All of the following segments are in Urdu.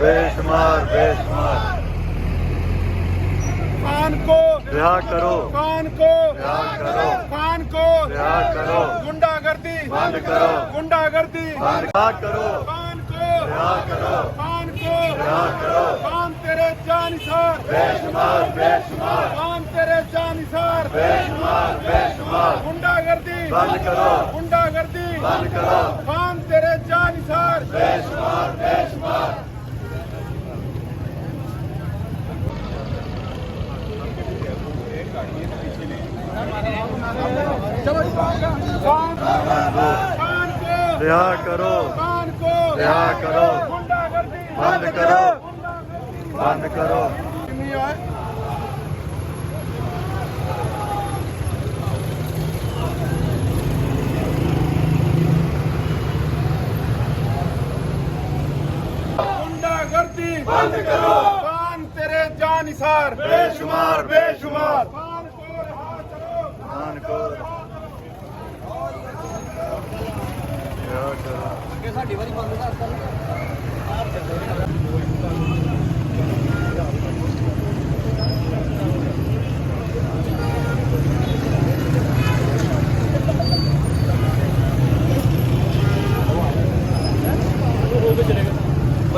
بے شمار بے شمار خان کو رہا کرو خان کو رہا کرو خان کو رہا کرو گنڈا گردی بند کرو گنڈا گردی رہا کرو خان کو رہا کرو خان کو رہا کرو خان تیرے جانثار بے شمار بے شمار خان تیرے جانثار بے شمار بے شمار گنڈا گردی بند کرو گنڈا گردی بند کرو خان تیرے جانثار بے شمار بے شمار خان خان کو رہا کرو خان کو رہا کرو گنڈا گردی بند کرو بند کرو نہیں آئے گنڈا گردی بند کرو خان تیرے جانثار بے شمار بے شمار خان کو رہا کرو خان کو رہا کرو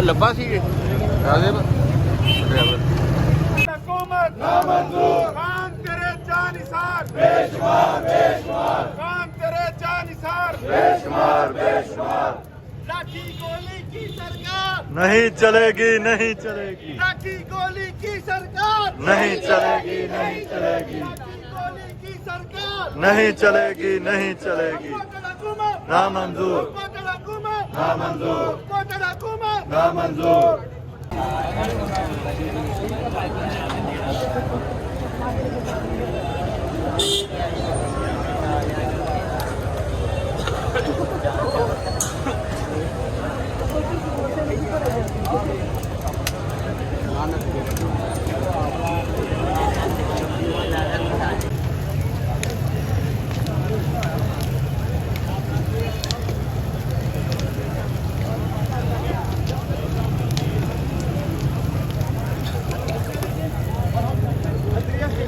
لبا سی حکومت نامنظور خان تیرے جانثار بے شمار بے شمار خان تیرے جانثار بے شمار بے شمار لاٹھی گولی کی سرکار نہیں چلے گی نہیں چلے گی لاٹھی گولی کی سرکار نہیں چلے گی نہیں چلے گی لاٹھی گولی کی سرکار نہیں چلے گی نہیں چلے گی کوٹڑ حکومت نامنظور کوٹڑ حکومت نامنظور کوٹڑ حکومت نامنظور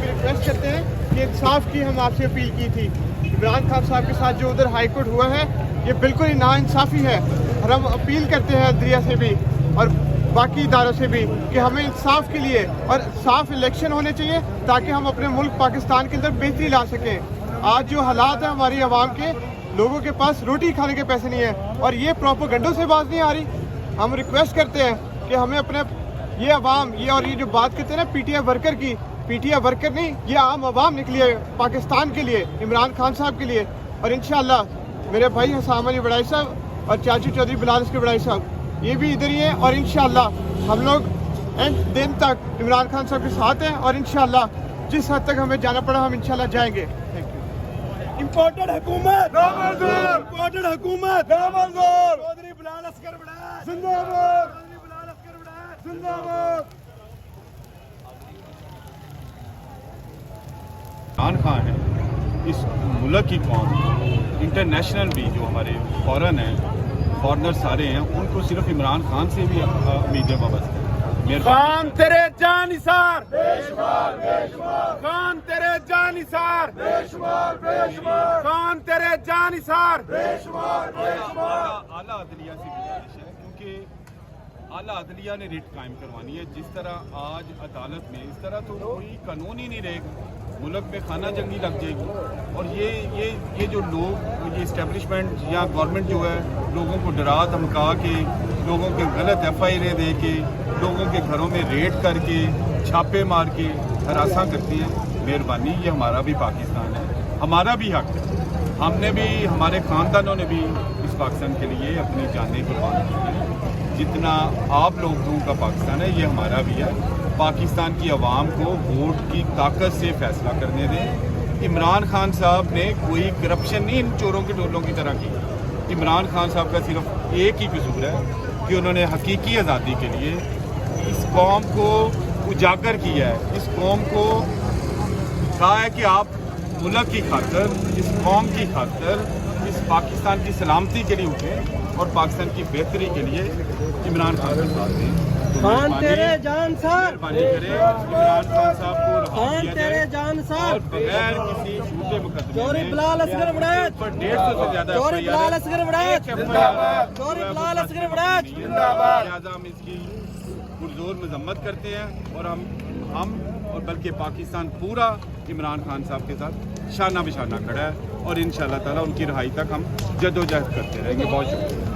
ریکویسٹ کرتے ہیں کہ انصاف کی ہم آپ سے اپیل کی تھی عمران خان صاحب کے ساتھ جو ادھر ہائی کورٹ ہوا ہے یہ بالکل ہی ناانصافی ہے اور ہم اپیل کرتے ہیں عدلیہ سے بھی اور باقی اداروں سے بھی کہ ہمیں انصاف کے لیے اور صاف الیکشن ہونے چاہیے تاکہ ہم اپنے ملک پاکستان کے اندر بہتری لا سکیں. آج جو حالات ہیں ہماری عوام کے, لوگوں کے پاس روٹی کھانے کے پیسے نہیں ہیں اور یہ پروپیگنڈوں سے باز نہیں آ رہی. ہم ریکویسٹ کرتے ہیں کہ ہمیں اپنے یہ عوام یہ جو بات کرتے ہیں نا پی ٹی آئی ورکر کی, پی ٹی آئی ورکر نہیں, یہ عام عوام نکلی ہے پاکستان کے لیے, عمران خان صاحب کے لیے. اور انشاءاللہ میرے بھائی حسام علی بڑائی صاحب اور چاچو چودھری بلال اسکر بڑائی صاحب یہ بھی ادھر ہی ہیں اور انشاءاللہ ہم لوگ اینڈ دن تک عمران خان صاحب کے ساتھ ہیں اور انشاءاللہ جس حد تک ہمیں جانا پڑا ہم انشاءاللہ جائیں گے. امپورٹڈ حکومت نامنظور, امپورٹڈ حکومت نامنظور. چودھری بلال اسکر بڑائی زندہ باد, چودھری بلال اسکر بڑائی زندہ باد. عمران خان ہے اس ملک کی قوم, انٹرنیشنل بھی جو ہمارے فورن ہیں, فارنر سارے ہیں, ان کو صرف عمران خان سے بھی امیدیں وابستہ ہیں. خان تیرے جانثار بے شمار بے شمار, خان تیرے جانثار بے شمار بے شمار, خان تیرے جانثار بے شمار بے شمار. اعلیٰ عدلیہ سے گزارش ہے کیونکہ اعلیٰ عدلیہ نے ریٹ قائم کروانی ہے. جس طرح آج عدالت میں اس طرح تو کوئی قانون ہی نہیں رہے گا, ملک میں خانہ جنگی لگ جائے گی. اور یہ جو لوگ, یہ اسٹیبلشمنٹ یا گورنمنٹ جو ہے لوگوں کو ڈرا دھمکا کے, لوگوں کے غلط ایف آئی آر دے کے, لوگوں کے گھروں میں ریڈ کر کے, چھاپے مار کے ہراساں کرتی ہے. مہربانی, یہ ہمارا بھی پاکستان ہے, ہمارا بھی حق ہے. ہم نے بھی, ہمارے خاندانوں نے بھی اس پاکستان کے لیے اپنی جانیں قربان کی ہیں. جتنا آپ لوگوں کا پاکستان ہے یہ ہمارا بھی ہے. پاکستان کی عوام کو ووٹ کی طاقت سے فیصلہ کرنے دیں. عمران خان صاحب نے کوئی کرپشن نہیں ان چوروں کے ٹولوں کی طرح کی. عمران خان صاحب کا صرف ایک ہی قصور ہے کہ انہوں نے حقیقی آزادی کے لیے اس قوم کو اجاگر کیا ہے, اس قوم کو کہا ہے کہ آپ ملک کی خاطر, اس قوم کی خاطر, اس پاکستان کی سلامتی کے لیے اٹھیں اور پاکستان کی بہتری کے لیے عمران خان کے ساتھ دیں. خان تیرے جان سر، مہربانی کریں عمران خان صاحب کو رہا خان کیا تیرے جائے جان اور سر، بغیر کسی جھوٹے مقدمے چوری میں بلال اصغر وڑیچ، پر 150 سے زیادہ چوری بلال اصغر وڑیچ، چوری بلال اصغر وڑیچ، لہٰذا ہم اس کی پرزور مذمت کرتے ہیں اور ہم اور بلکہ پاکستان پورا عمران خان صاحب کے ساتھ شانہ بشانہ کھڑا ہے اور انشاءاللہ تعالیٰ ان کی رہائی تک ہم جدوجہد کرتے رہیں گے. بہت شکریہ.